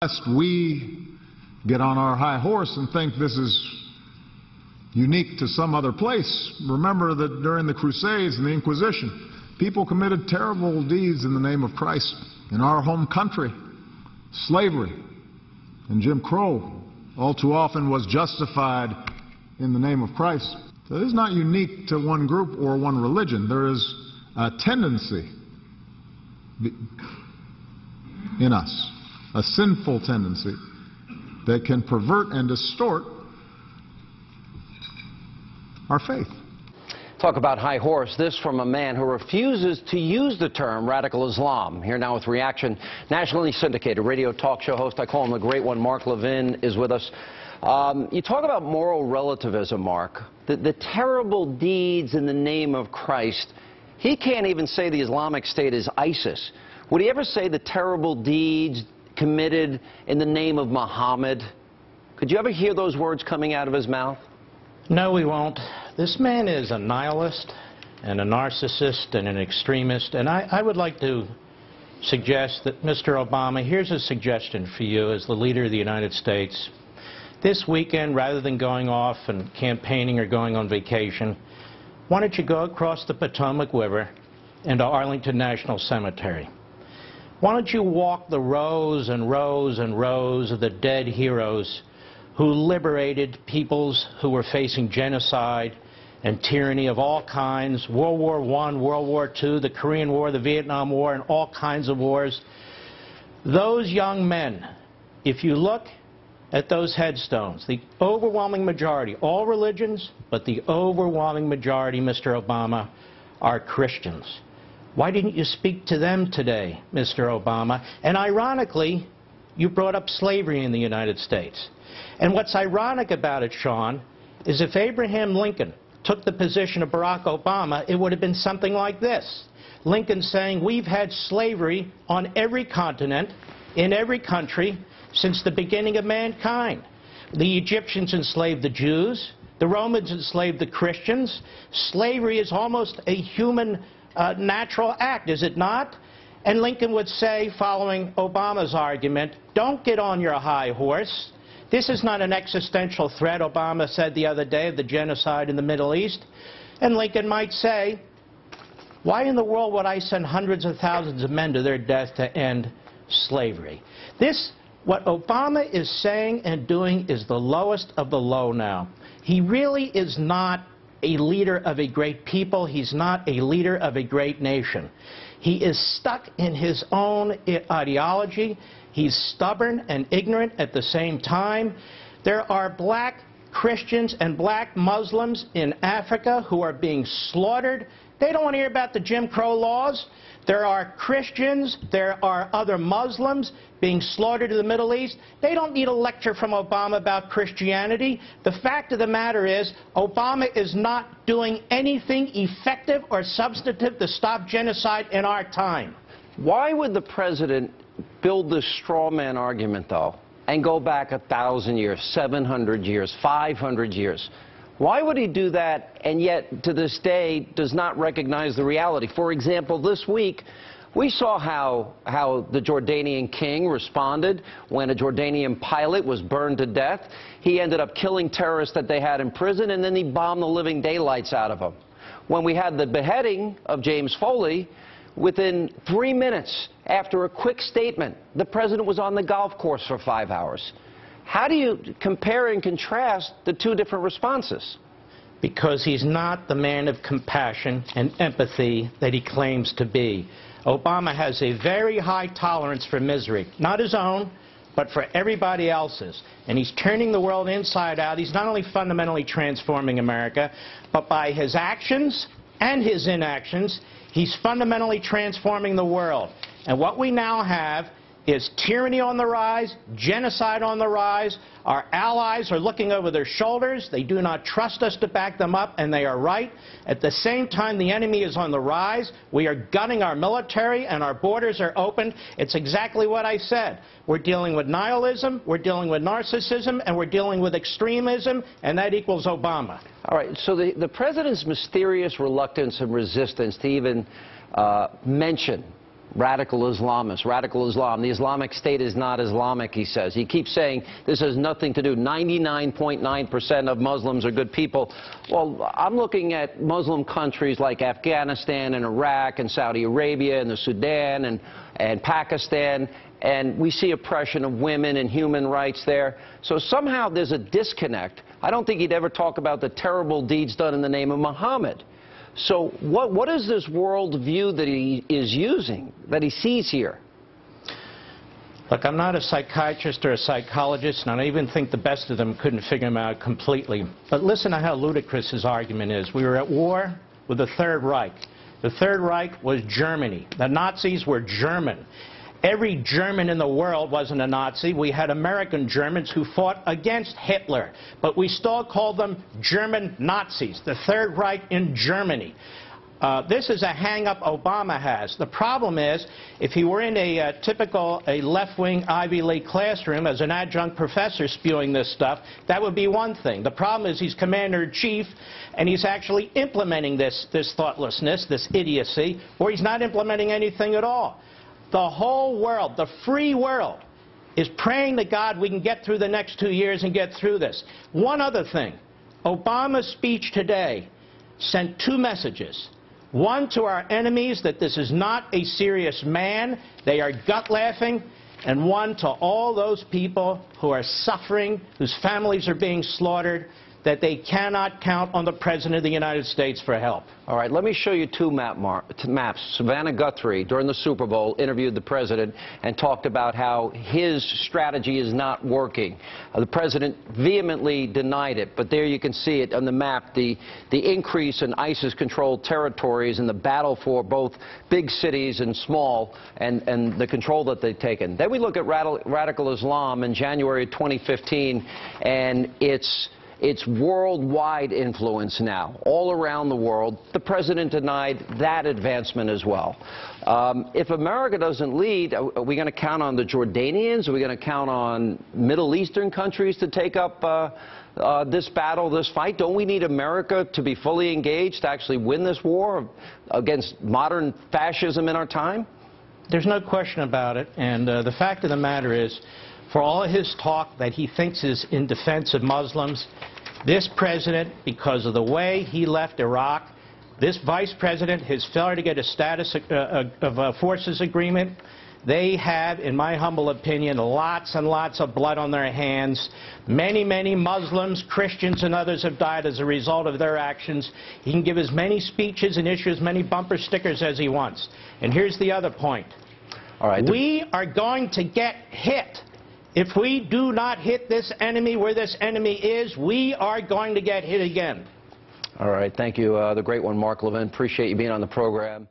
Lest we get on our high horse and think this is unique to some other place. Remember that during the Crusades and the Inquisition, people committed terrible deeds in the name of Christ. In our home country, slavery and Jim Crow all too often was justified in the name of Christ. So it is not unique to one group or one religion. There is a tendency in us, a sinful tendency that can pervert and distort our faith. Talk about high horse. This from a man who refuses to use the term radical Islam. Here now with reaction, nationally syndicated radio talk show host, I call him the great one, Mark Levin, is with us. You talk about moral relativism, Mark. The terrible deeds in the name of Christ. He can't even say the Islamic State is ISIS. Would he ever say the terrible deeds committed in the name of Muhammad? Could you ever hear those words coming out of his mouth? No, we won't. This man is a nihilist and a narcissist and an extremist, and I would like to suggest that, Mr. Obama, here's a suggestion for you as the leader of the United States. This weekend, rather than going off and campaigning or going on vacation, why don't you go across the Potomac River into Arlington National Cemetery? Why don't you walk the rows and rows and rows of the dead heroes who liberated peoples who were facing genocide and tyranny of all kinds, World War I, World War II, the Korean War, the Vietnam War, and all kinds of wars. Those young men, if you look at those headstones, the overwhelming majority, all religions, but the overwhelming majority, Mr. Obama, are Christians. Why didn't you speak to them today, Mr. Obama? And ironically, you brought up slavery in the United States. And what's ironic about it, Sean, is if Abraham Lincoln took the position of Barack Obama, it would have been something like this. Lincoln saying, we've had slavery on every continent, in every country, since the beginning of mankind. The Egyptians enslaved the Jews. The Romans enslaved the Christians. Slavery is almost a human natural act, is it not? And Lincoln would say, following Obama's argument, don't get on your high horse. This is not an existential threat, Obama said the other day, of the genocide in the Middle East. And Lincoln might say, why in the world would I send hundreds of thousands of men to their death to end slavery? What Obama is saying and doing is the lowest of the low now. He really is not a leader of a great people. He's not a leader of a great nation. He is stuck in his own ideology. He's stubborn and ignorant at the same time. There are black Christians and black Muslims in Africa who are being slaughtered. They don't want to hear about the Jim Crow laws. There are Christians, there are other Muslims being slaughtered in the Middle East. They don't need a lecture from Obama about Christianity. The fact of the matter is, Obama is not doing anything effective or substantive to stop genocide in our time. Why would the president build this straw man argument, though, and go back 1,000 years, 700 years, 500 years? Why would he do that and yet to this day does not recognize the reality? For example, this week we saw how the Jordanian king responded when a Jordanian pilot was burned to death. He ended up killing terrorists that they had in prison, and then he bombed the living daylights out of them. When we had the beheading of James Foley, within 3 minutes after a quick statement, the president was on the golf course for 5 hours. How do you compare and contrast the two different responses? Because he's not the man of compassion and empathy that he claims to be. Obama has a very high tolerance for misery, not his own, but for everybody else's. And he's turning the world inside out. He's not only fundamentally transforming America, but by his actions and his inactions, he's fundamentally transforming the world. And what we now have is tyranny on the rise, genocide on the rise. Our allies are looking over their shoulders. They do not trust us to back them up, and they are right. At the same time, the enemy is on the rise. We are gunning our military, and our borders are open. It's exactly what I said. We're dealing with nihilism, we're dealing with narcissism, and we're dealing with extremism, and that equals Obama. All right, so the president's mysterious reluctance and resistance to even mention radical Islamists, radical Islam. The Islamic State is not Islamic, he says. He keeps saying this has nothing to do. 99.9% of Muslims are good people. Well, I'm looking at Muslim countries like Afghanistan and Iraq and Saudi Arabia and the Sudan and Pakistan, and we see oppression of women and human rights there. So somehow there's a disconnect. I don't think he'd ever talk about the terrible deeds done in the name of Muhammad. So what is this world view that he is using, that he sees here? Look, I'm not a psychiatrist or a psychologist, and I don't even think the best of them couldn't figure him out completely. But listen to how ludicrous his argument is. We were at war with the Third Reich. The Third Reich was Germany. The Nazis were German. Every German in the world wasn't a Nazi. We had American Germans who fought against Hitler, but we still called them German Nazis, the Third Reich in Germany. This is a hang-up Obama has. The problem is, if he were in a typical left-wing Ivy League classroom as an adjunct professor spewing this stuff, that would be one thing. The problem is he's commander-in-chief, and he's actually implementing this thoughtlessness, this idiocy, or he's not implementing anything at all. The whole world, the free world, is praying to God we can get through the next 2 years and get through this. One other thing. Obama's speech today sent two messages. One to our enemies, that this is not a serious man, they are gut-laughing, and one to all those people who are suffering, whose families are being slaughtered, that they cannot count on the President of the United States for help. All right, let me show you two maps. Savannah Guthrie, during the Super Bowl, interviewed the President and talked about how his strategy is not working. The President vehemently denied it, but there you can see it on the map, the increase in ISIS-controlled territories and the battle for both big cities and small, and the control that they've taken. Then we look at radical Islam in January 2015, and it's worldwide influence now, all around the world. The President denied that advancement as well. If America doesn't lead, are we going to count on the Jordanians? Are we going to count on Middle Eastern countries to take up this battle, this fight? Don't we need America to be fully engaged to actually win this war against modern fascism in our time? There's no question about it, and the fact of the matter is, for all of his talk that he thinks is in defense of Muslims, this president, because of the way he left Iraq, this vice president, his failure to get a status of a forces agreement, they have, in my humble opinion, lots and lots of blood on their hands. Many, many Muslims, Christians, and others have died as a result of their actions. He can give as many speeches and issue as many bumper stickers as he wants. And here's the other point. All right, we are going to get hit. If we do not hit this enemy where this enemy is, we are going to get hit again. All right. Thank you, the great one, Mark Levin. Appreciate you being on the program.